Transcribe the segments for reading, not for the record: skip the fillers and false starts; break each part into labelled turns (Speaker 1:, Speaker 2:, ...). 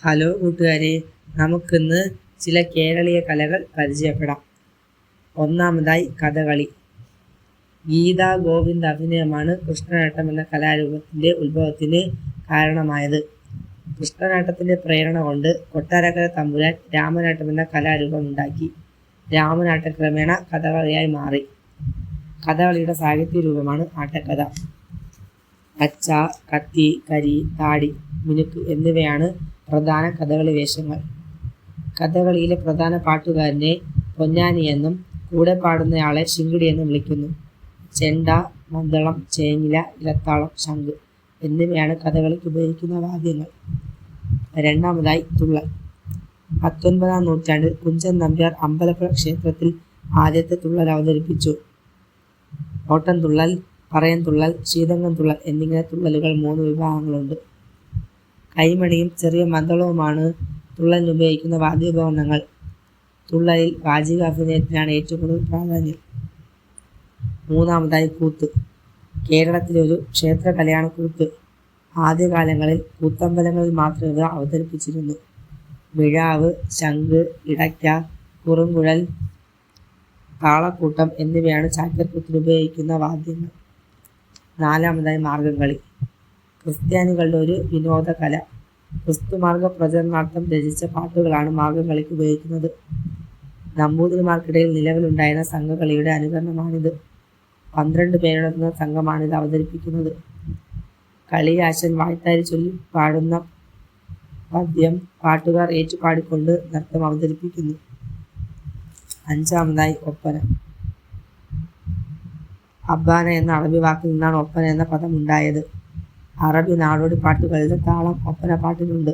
Speaker 1: Hello കൂട്ടുകാരെ, നമുക്കിന്ന് ചില കേരളീയ കലകൾ പരിചയപ്പെടാം. ഒന്നാമതായി കഥകളി. ഗീതാ ഗോവിന്ദ് അഭിനയമാണ് കൃഷ്ണനാട്ടം എന്ന കലാരൂപത്തിൻ്റെ ഉത്ഭവത്തിന് കാരണമായത്. കൃഷ്ണനാട്ടത്തിൻ്റെ പ്രേരണ കൊണ്ട് കൊട്ടാരക്കര തമ്പുരാൻ രാമനാട്ടം എന്ന കലാരൂപം ഉണ്ടാക്കി. രാമനാട്ടം ക്രമേണ കഥകളിയായി മാറി. കഥകളിയുടെ സാഹിത്യ രൂപമാണ് ആട്ടക്കഥ. അച്ച, കത്തി, കരി, താടി, മിനുക്ക് എന്നിവയാണ് പ്രധാന കഥകളി വേഷങ്ങൾ. കഥകളിയിലെ പ്രധാന പാട്ടുകാരനെ പൊന്നാനി എന്നും കൂടെ പാടുന്നയാളെ ശിങ്കിടി എന്നും വിളിക്കുന്നു. ചെണ്ട, മദ്ദളം, ചേങ്ങില, ഇലത്താളം, ശംഖ് എന്നിവയാണ് കഥകളിക്ക് ഉപയോഗിക്കുന്ന വാദ്യങ്ങൾ. രണ്ടാമതായി തുള്ളൽ. 19-ാം നൂറ്റാണ്ടിൽ കുഞ്ചൻ നമ്പ്യാർ അമ്പലപ്പുഴ ക്ഷേത്രത്തിൽ ആദ്യത്തെ തുള്ളൽ അവതരിപ്പിച്ചു. ഓട്ടംതുള്ളൽ, പറയൻതുള്ളൽ, ശീതങ്കം തുള്ളൽ എന്നിങ്ങനെ തുള്ളലുകൾ 3 വിഭാഗങ്ങളുണ്ട്. കൈമണിയും ചെറിയ മദ്ദളവുമാണ് തുള്ളലിന് ഉപയോഗിക്കുന്ന വാദ്യോപകരണങ്ങൾ. തുള്ളലിൽ വാചിക അഭിനയത്തിനാണ് ഏറ്റവും കൂടുതൽ പ്രാധാന്യം. മൂന്നാമതായി കൂത്ത്. കേരളത്തിലെ ഒരു ക്ഷേത്രകലയാണ് കൂത്ത്. ആദ്യകാലങ്ങളിൽ കൂത്തമ്പലങ്ങളിൽ മാത്രം ഇവ അവതരിപ്പിച്ചിരുന്നു. മിഴാവ്, ശംഖ്, ഇടയ്ക്ക, കുറുങ്കുഴൽ, താളക്കൂട്ടം എന്നിവയാണ് ചാക്യാർകൂത്തിന് ഉപയോഗിക്കുന്ന വാദ്യങ്ങൾ. നാലാമതായി മാർഗംകളി. ക്രിസ്ത്യാനികളുടെ ഒരു വിനോദ കല. ക്രിസ്തുമാർഗ പ്രചരണാർത്ഥം രചിച്ച പാട്ടുകളാണ് മാർഗംകളിക്ക് ഉപയോഗിക്കുന്നത്. നമ്പൂതിരിമാർക്കിടയിൽ നിലവിലുണ്ടായിരുന്ന സംഘകളിയുടെ അനുകരണമാണിത്. 12 പേരടങ്ങുന്ന സംഘമാണിത് അവതരിപ്പിക്കുന്നത്. കളിയാശൻ വായ്ത്താരി ചൊല്ലി പാടുന്ന പദ്യം പാട്ടുകാർ ഏറ്റുപാടിക്കൊണ്ട് നൃത്തം അവതരിപ്പിക്കുന്നു. അഞ്ചാമതായി ഒപ്പന. അബ്ബാന എന്ന അറബി വാക്കിൽ നിന്നാണ് ഒപ്പന എന്ന പദം ഉണ്ടായത്. അറബി നാടോടി പാട്ടുകളുടെ താളം ഒപ്പന പാട്ടിനുണ്ട്.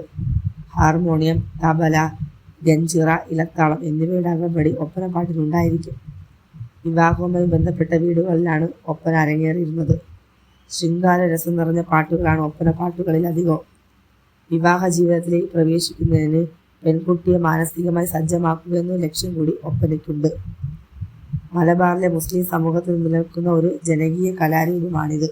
Speaker 1: ഹാർമോണിയം, തബല, ഗഞ്ചിറ, ഇലത്താളം എന്നിവയുടെ അകമ്പടി ഒപ്പന പാട്ടിനുണ്ടായിരിക്കും. വിവാഹവുമായി ബന്ധപ്പെട്ട വീടുകളിലാണ് ഒപ്പന അരങ്ങേറിയിരുന്നത്. ശൃംഗാര രസം നിറഞ്ഞ പാട്ടുകളാണ് ഒപ്പന പാട്ടുകളിൽ അധികവും. വിവാഹ ജീവിതത്തിലേക്ക് പ്രവേശിക്കുന്നതിന് പെൺകുട്ടിയെ മാനസികമായി സജ്ജമാക്കുക എന്ന ലക്ഷ്യം കൂടി ഒപ്പനയ്ക്കുണ്ട്. മലബാറിലെ മുസ്ലിം സമൂഹത്തിൽ നിലനിൽക്കുന്ന ഒരു ജനകീയ കലാരൂപമാണിത്.